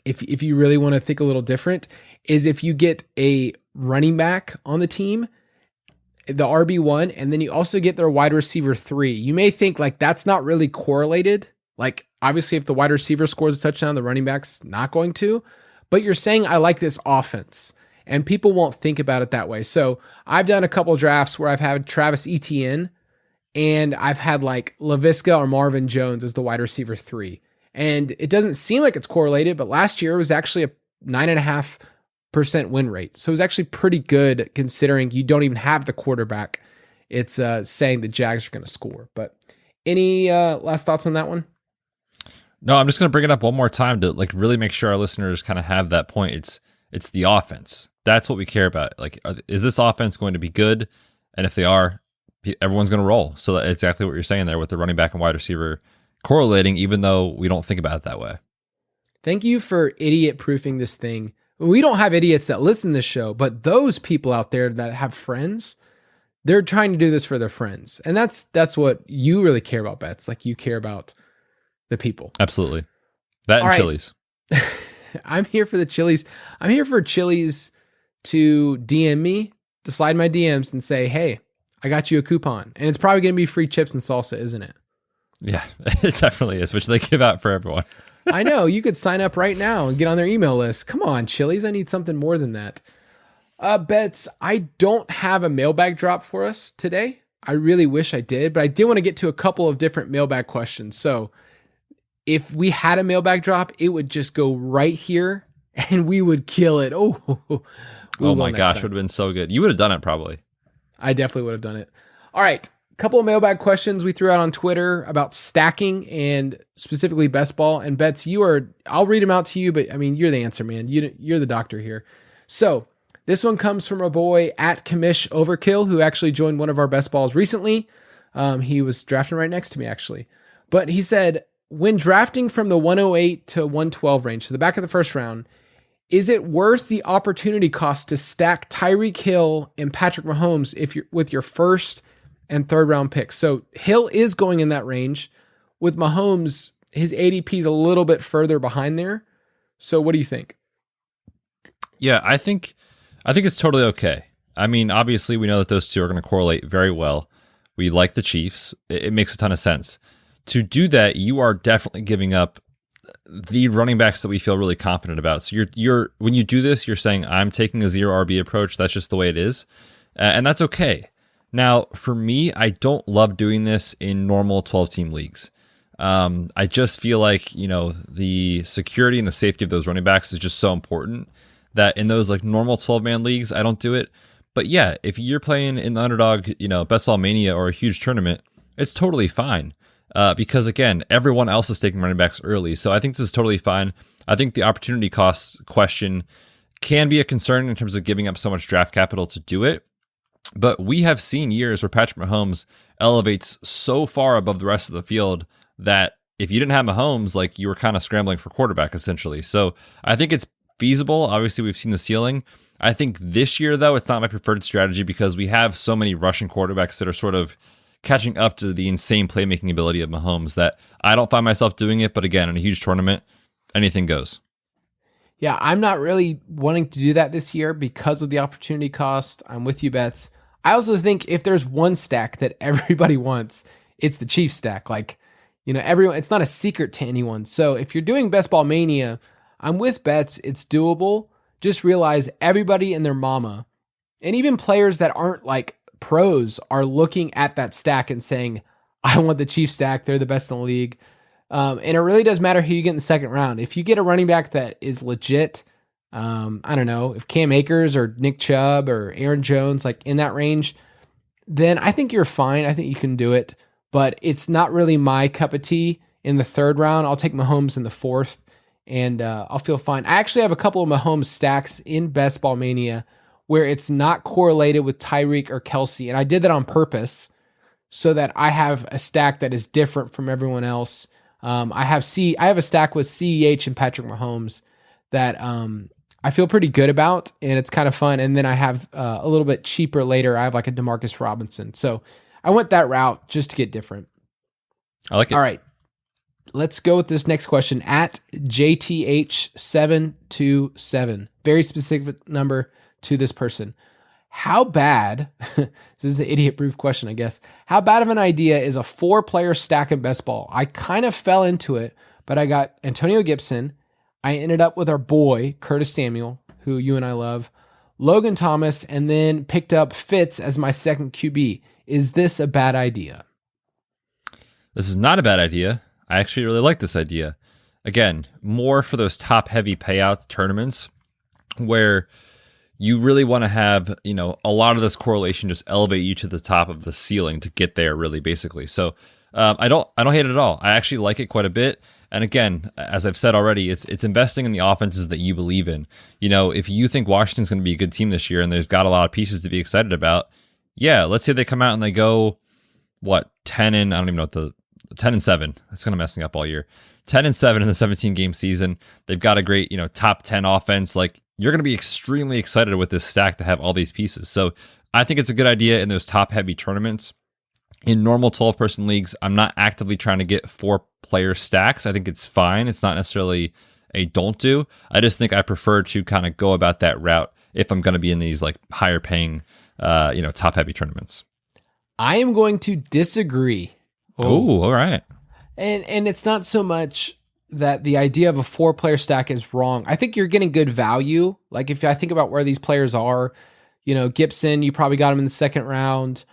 if you really want to think a little different, is if you get a running back on the team, the RB1, and then you also get their wide receiver 3. You may think like that's not really correlated. Like, obviously if the wide receiver scores a touchdown, the running back's not going to, but you're saying, I like this offense, and people won't think about it that way. So I've done a couple drafts where I've had Travis Etienne and I've had like LaVisca or Marvin Jones as the wide receiver 3. And it doesn't seem like it's correlated, but last year it was actually a 9.5% win rate. So it was actually pretty good considering you don't even have the quarterback. It's saying the Jags are going to score. But any last thoughts on that one? No, I'm just going to bring it up one more time to like really make sure our listeners kind of have that point. It's the offense. That's what we care about. Like, is this offense going to be good? And if they are, everyone's going to roll. So that's exactly what you're saying there with the running back and wide receiver correlating, even though we don't think about it that way. Thank you for idiot proofing this thing. We don't have idiots that listen to this show, but those people out there that have friends, they're trying to do this for their friends. And that's what you really care about, Betz. Like, you care about the people. Absolutely. That and Chili's. I'm here for the Chili's. I'm here for Chili's to DM me, to slide my DMs and say, hey, I got you a coupon. And it's probably going to be free chips and salsa, isn't it? Yeah, it definitely is, which they give out for everyone. I know. You could sign up right now and get on their email list. Come on, Chili's. I need something more than that. Betz, I don't have a mailbag drop for us today. I really wish I did, but I do want to get to a couple of different mailbag questions. So if we had a mailbag drop, it would just go right here and we would kill it. Oh, We Oh will my next gosh, time. would have been so good. You would have done it probably. I definitely would have done it. All right. Couple of mailbag questions we threw out on Twitter about stacking and specifically best ball. And Betz, I'll read them out to you, but I mean, you're the answer, man. You're the doctor here. So this one comes from our boy at Commish Overkill, who actually joined one of our best balls recently. He was drafting right next to me, actually. But he said, when drafting from the 108 to 112 range, so the back of the first round, is it worth the opportunity cost to stack Tyreek Hill and Patrick Mahomes if you're with your first and third round picks? So Hill is going in that range. With Mahomes, his ADP is a little bit further behind there. So what do you think? Yeah, I think it's totally okay. I mean, obviously we know that those two are going to correlate very well. We like the Chiefs. It makes a ton of sense. To do that, you are definitely giving up the running backs that we feel really confident about. So you're when you do this, you're saying I'm taking a 0 RB approach. That's just the way it is. And that's okay. Now, for me, I don't love doing this in normal 12-team leagues. I just feel like, the security and the safety of those running backs is just so important that in those like normal 12-man leagues, I don't do it. But yeah, if you're playing in the Underdog, Best Ball Mania or a huge tournament, it's totally fine. Because again, everyone else is taking running backs early. So I think this is totally fine. I think the opportunity cost question can be a concern in terms of giving up so much draft capital to do it. But we have seen years where Patrick Mahomes elevates so far above the rest of the field that if you didn't have Mahomes, like you were kind of scrambling for quarterback essentially. So I think it's feasible. Obviously, we've seen the ceiling. I think this year, though, it's not my preferred strategy because we have so many rushing quarterbacks that are sort of catching up to the insane playmaking ability of Mahomes that I don't find myself doing it. But again, in a huge tournament, anything goes. Yeah, I'm not really wanting to do that this year because of the opportunity cost. I'm with you, Betz. I also think if there's one stack that everybody wants, it's the Chiefs stack. Like, everyone, it's not a secret to anyone. So if you're doing Best Ball Mania, I'm with Betz. It's doable. Just realize everybody and their mama, and even players that aren't like pros, are looking at that stack and saying, I want the Chiefs stack. They're the best in the league. And it really does matter who you get in the second round. If you get a running back that is legit, I don't know, if Cam Akers or Nick Chubb or Aaron Jones, like in that range, then I think you're fine. I think you can do it, but it's not really my cup of tea in the third round. I'll take Mahomes in the fourth and I'll feel fine. I actually have a couple of Mahomes stacks in Best Ball Mania where it's not correlated with Tyreek or Kelsey. And I did that on purpose so that I have a stack that is different from everyone else. I have a stack with CEH and Patrick Mahomes that I feel pretty good about, and it's kind of fun. And then I have a little bit cheaper later. I have like a DeMarcus Robinson. So I went that route just to get different. I like it. All right. Let's go with this next question at JTH727. Very specific number to this person. How bad, this is an idiot-proof question, I guess. How bad of an idea is a 4-player stack in Best Ball? I kind of fell into it, but I got Antonio Gibson. I ended up with our boy, Curtis Samuel, who you and I love, Logan Thomas, and then picked up Fitz as my second QB. Is this a bad idea? This is not a bad idea. I actually really like this idea. Again, more for those top-heavy payout tournaments where you really want to have, a lot of this correlation just elevate you to the top of the ceiling to get there, really, basically. So I don't hate it at all. I actually like it quite a bit. And again, as I've said already, it's investing in the offenses that you believe in. If you think Washington's going to be a good team this year and there's got a lot of pieces to be excited about, yeah, let's say they come out and they go, 10 and I don't even know what 10 and 7. That's kind of messing up all year. 10 and 7 in the 17-game season. They've got a great, top 10 offense. Like, you're going to be extremely excited with this stack to have all these pieces. So I think it's a good idea in those top-heavy tournaments. In normal 12-person leagues, I'm not actively trying to get 4-player stacks. I think it's fine. It's not necessarily a don't do. I just think I prefer to kind of go about that route if I'm going to be in these like higher-paying, top-heavy tournaments. I am going to disagree. Oh, all right. And it's not so much that the idea of a 4-player stack is wrong. I think you're getting good value. Like if I think about where these players are, Gibson, you probably got him in the second round.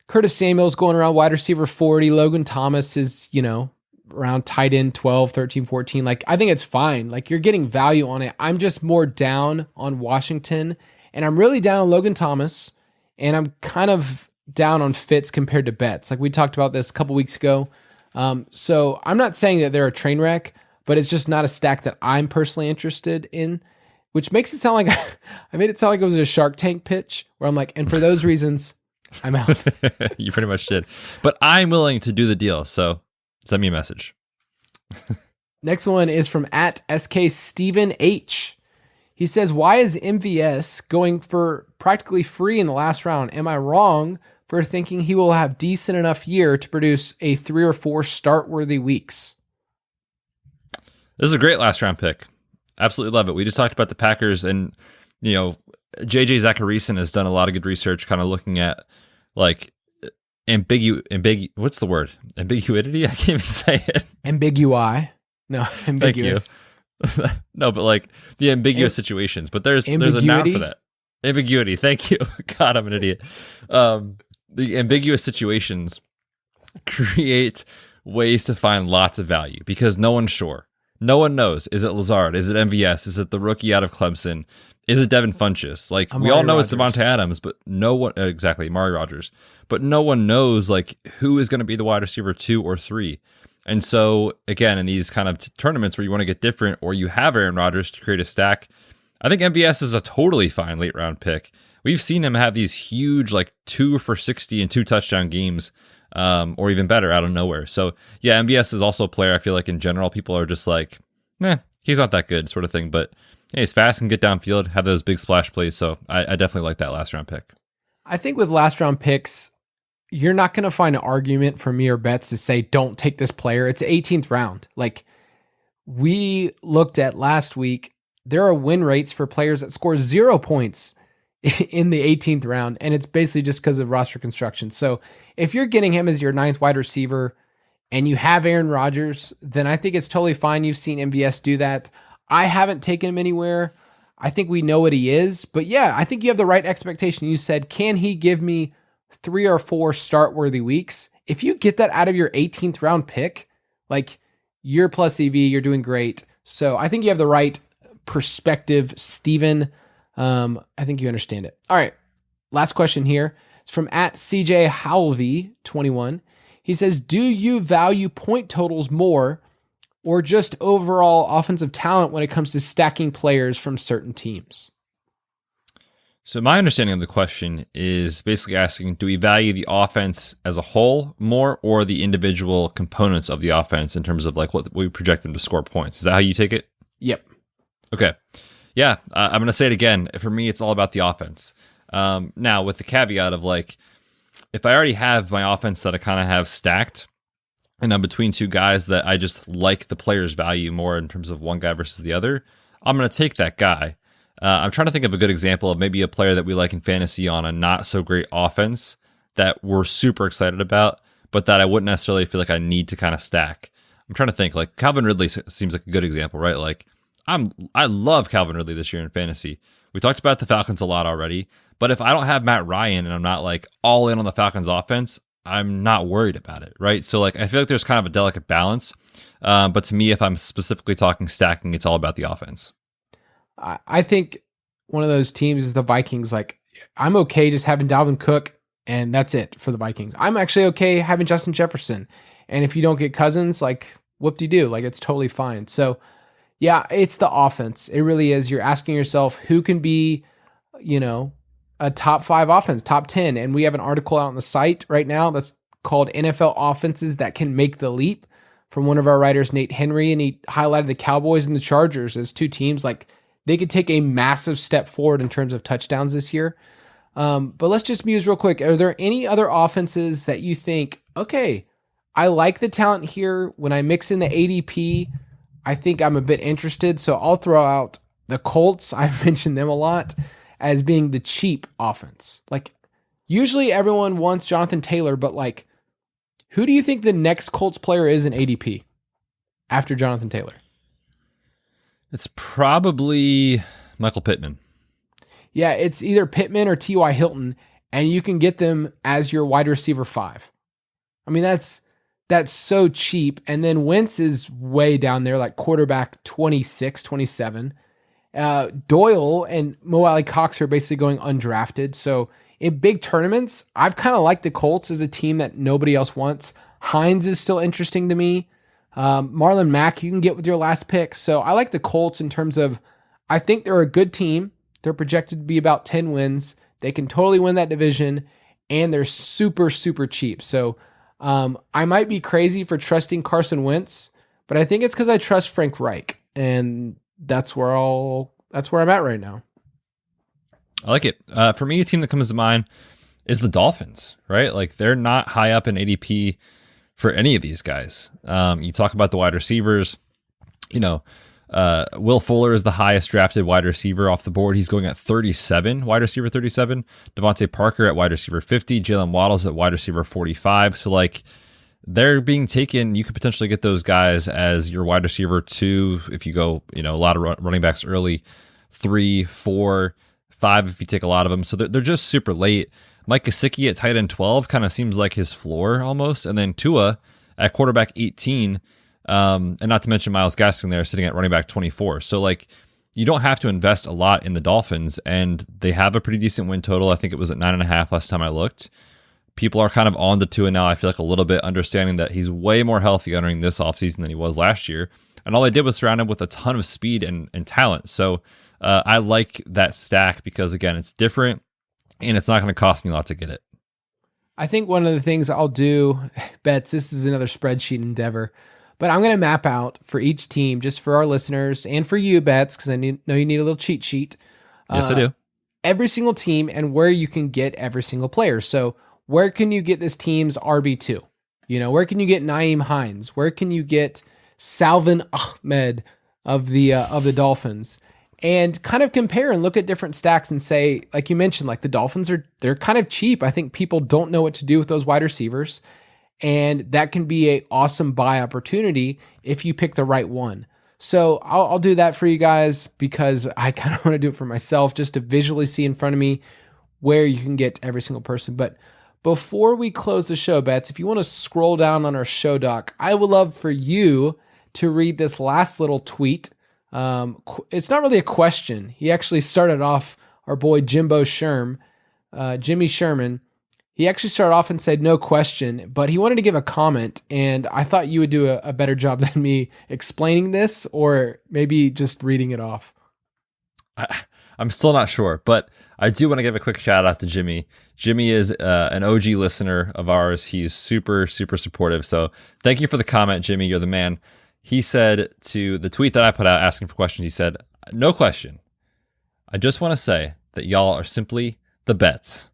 Curtis Samuel's going around wide receiver 40. Logan Thomas is, around tight end 12, 13, 14. Like I think it's fine. Like you're getting value on it. I'm just more down on Washington And I'm really down on Logan Thomas, and I'm kind of down on Fitz compared to Betts. Like we talked about this a couple weeks ago. So I'm not saying that they're a train wreck, but it's just not a stack that I'm personally interested in, which makes it sound like I made it sound like it was a Shark Tank pitch where I'm like, and for those reasons, I'm out. You pretty much did. But I'm willing to do the deal, so send me a message. Next one is from @SK Steven H. He says, why is MVS going for practically free in the last round? Am I wrong for thinking he will have decent enough year to produce a 3 or 4 start-worthy weeks? This is a great last round pick. Absolutely love it. We just talked about the Packers, and JJ Zacharyson has done a lot of good research, kind of looking at like what's the word? Ambiguity? I can't even say it. No, ambiguous. No, but like the ambiguous situations. But there's a noun for that. Ambiguity. Thank you. God, I'm an idiot. The ambiguous situations create ways to find lots of value because no one's sure. No one knows. Is it Lazard? Is it MVS? Is it the rookie out of Clemson? Is it Devin Funchess? Like we all know Rodgers. It's Devontae Adams, but no one exactly Amari Rodgers. But no one knows like who is going to be the wide receiver 2 or 3. And so again, in these kind of tournaments where you want to get different, or you have Aaron Rodgers to create a stack, I think MVS is a totally fine late round pick. We've seen him have these huge like 2 for 60 and 2 touchdown games, or even better out of nowhere. So yeah, MVS is also a player I feel like in general people are just like, he's not that good sort of thing. But hey, he's fast and get downfield, have those big splash plays. So I definitely like that last round pick. I think with last round picks, you're not going to find an argument for me or Betts to say, don't take this player. It's 18th round. Like we looked at last week, there are win rates for players that score 0 points in the 18th round. And it's basically just because of roster construction. So if you're getting him as your 9th wide receiver and you have Aaron Rodgers, then I think it's totally fine. You've seen MVS do that. I haven't taken him anywhere. I think we know what he is, but yeah, I think you have the right expectation. You said, can he give me 3 or 4 start-worthy weeks? If you get that out of your 18th round pick, like you're plus EV, you're doing great. So I think you have the right perspective, Steven. I think you understand it. All right. Last question here. It's from @CJ Halvey 21. He says, do you value point totals more or just overall offensive talent when it comes to stacking players from certain teams? So my understanding of the question is basically asking, do we value the offense as a whole more or the individual components of the offense in terms of like what we project them to score points? Is that how you take it? Yep. Okay. Yeah, I'm going to say it again. For me, it's all about the offense. Now, with the caveat of like, if I already have my offense that I kind of have stacked, and I'm between 2 guys that I just like the player's value more in terms of one guy versus the other, I'm going to take that guy. I'm trying to think of a good example of maybe a player that we like in fantasy on a not so great offense that we're super excited about, but that I wouldn't necessarily feel like I need to kind of stack. I'm trying to think, like Calvin Ridley seems like a good example, right? Like I love Calvin Ridley this year in fantasy. We talked about the Falcons a lot already, but if I don't have Matt Ryan and I'm not like all in on the Falcons offense, I'm not worried about it, right? So like I feel like there's kind of a delicate balance. But to me, if I'm specifically talking stacking, it's all about the offense. I think one of those teams is the Vikings. Like I'm okay just having Dalvin Cook and that's it for the Vikings. I'm actually okay having Justin Jefferson. And if you don't get Cousins, like whoop-de-doo, like it's totally fine. So yeah, it's the offense. It really is. You're asking yourself who can be, a top 5 offense, top 10. And we have an article out on the site right now that's called NFL Offenses That Can Make the Leap from one of our writers, Nate Henry. And he highlighted the Cowboys and the Chargers as 2 teams. Like they could take a massive step forward in terms of touchdowns this year. But let's just muse real quick. Are there any other offenses that you think, okay, I like the talent here. When I mix in the ADP, I think I'm a bit interested. So I'll throw out the Colts. I've mentioned them a lot as being the cheap offense. Like usually everyone wants Jonathan Taylor, but like, who do you think the next Colts player is in ADP after Jonathan Taylor? It's probably Michael Pittman. Yeah, it's either Pittman or T.Y. Hilton, and you can get them as your wide receiver 5. I mean, that's so cheap. And then Wentz is way down there, like quarterback 26, 27. Doyle and Mo Alley Cox are basically going undrafted. So in big tournaments, I've kind of liked the Colts as a team that nobody else wants. Hines is still interesting to me. Marlon Mack, you can get with your last pick. So I like the Colts in terms of, I think they're a good team. They're projected to be about 10 wins. They can totally win that division, and they're super, super cheap. So I might be crazy for trusting Carson Wentz, but I think it's because I trust Frank Reich, and that's where I'm at right now. I like it. For me, a team that comes to mind is the Dolphins, right? Like, they're not high up in ADP for any of these guys. You talk about the wide receivers, Will Fuller is the highest drafted wide receiver off the board. He's going at 37, wide receiver 37. Devontae Parker at wide receiver 50. Jalen Waddle's at wide receiver 45. So, like, they're being taken. You could potentially get those guys as your wide receiver 2 if you go, a lot of running backs early, 3, 4, 5 if you take a lot of them. So they're just super late. Mike Gesicki at tight end 12 kind of seems like his floor almost. And then Tua at quarterback 18. And not to mention Myles Gaskin there sitting at running back 24. So, like, you don't have to invest a lot in the Dolphins, and they have a pretty decent win total. I think it was at 9.5 last time I looked. People are kind of on to Tua now, I feel like, a little bit, understanding that he's way more healthy entering this offseason than he was last year. And all they did was surround him with a ton of speed and talent. So I like that stack because, again, it's different, and it's not going to cost me a lot to get it. I think one of the things I'll do, Betz, this is another spreadsheet endeavor, but I'm going to map out for each team, just for our listeners and for you, Betz, because I know you need a little cheat sheet. Yes, I do. Every single team and where you can get every single player. So where can you get this team's RB2? Where can you get Nyheim Hines? Where can you get Salvin Ahmed of the Dolphins? And kind of compare and look at different stacks and say, like you mentioned, like the Dolphins they're kind of cheap. I think people don't know what to do with those wide receivers. And that can be an awesome buy opportunity if you pick the right one. So I'll do that for you guys because I kind of want to do it for myself just to visually see in front of me where you can get every single person. But before we close the show, Betz, if you want to scroll down on our show doc, I would love for you to read this last little tweet. It's not really a question. He actually started off, our boy Jimmy Sherman. He actually started off and said no question, but he wanted to give a comment, and I thought you would do a better job than me explaining this or maybe just reading it off. I'm still not sure, but I do want to give a quick shout out to Jimmy. Jimmy is an OG listener of ours. He's super, super supportive. So thank you for the comment, Jimmy. You're the man. He said to the tweet that I put out asking for questions, he said, no question. I just want to say that y'all are simply the Betz.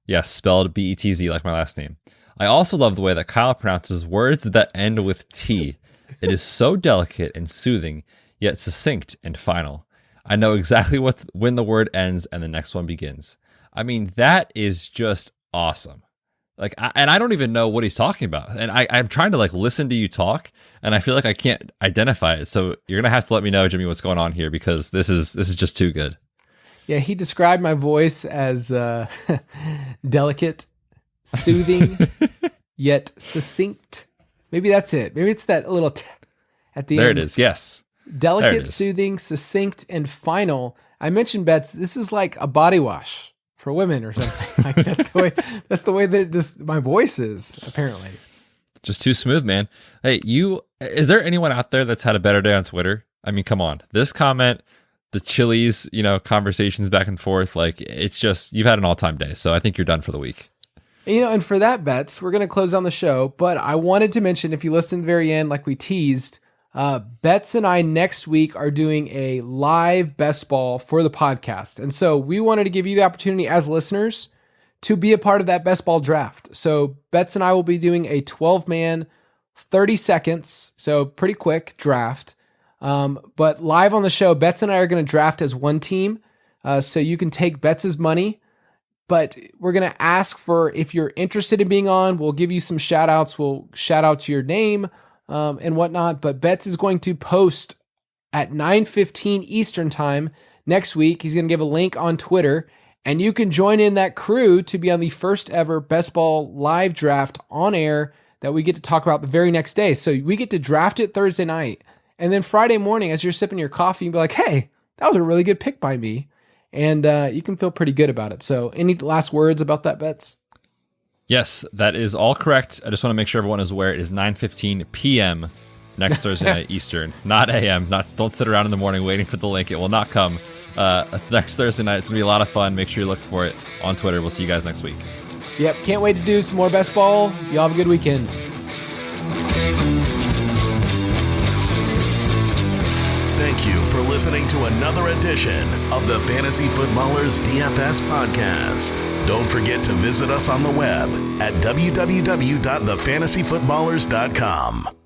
Yes, spelled B-E-T-Z like my last name. I also love the way that Kyle pronounces words that end with T. It is so delicate and soothing, yet succinct and final. I know exactly when the word ends and the next one begins. I mean, that is just awesome. Like, I don't even know what he's talking about. And I'm trying to listen to you talk, and I feel like I can't identify it. So you're gonna have to let me know, Jimmy, what's going on here because this is just too good. Yeah, he described my voice as delicate, soothing, yet succinct. Maybe that's it. Maybe it's that little at the end. There it is, yes. Delicate, soothing, succinct, and final. I mentioned, Betz, this is like a body wash for women or something. Like that's the way that my voice is, apparently. Just too smooth, man. Hey, is there anyone out there that's had a better day on Twitter? I mean, come on. This comment, the Chili's, conversations back and forth, it's just, you've had an all-time day. So I think you're done for the week. And for that, Betz, we're going to close on the show. But I wanted to mention, if you listen to the very end, like we teased, Betz and I next week are doing a live best ball for the podcast. And so we wanted to give you the opportunity as listeners to be a part of that best ball draft. So Betz and I will be doing a 12-man, 30 seconds, so pretty quick draft. But live on the show, Betz and I are going to draft as one team. So you can take Betz's money, but we're going to ask for, if you're interested in being on, we'll give you some shout outs. We'll shout out your name, and whatnot. But Betz is going to post at 9:15 Eastern time next week. He's going to give a link on Twitter, and you can join in that crew to be on the first ever Best Ball live draft on air that we get to talk about the very next day. So we get to draft it Thursday night. And then Friday morning, as you're sipping your coffee, you'll be like, hey, that was a really good pick by me. And you can feel pretty good about it. So any last words about that, Betz? Yes, that is all correct. I just want to make sure everyone is aware it is 9:15 p.m. next Thursday night Eastern, not a.m. Don't sit around in the morning waiting for the link. It will not come next Thursday night. It's going to be a lot of fun. Make sure you look for it on Twitter. We'll see you guys next week. Yep, can't wait to do some more Best Ball. Y'all have a good weekend. Thank you for listening to another edition of the Fantasy Footballers DFS Podcast. Don't forget to visit us on the web at www.thefantasyfootballers.com.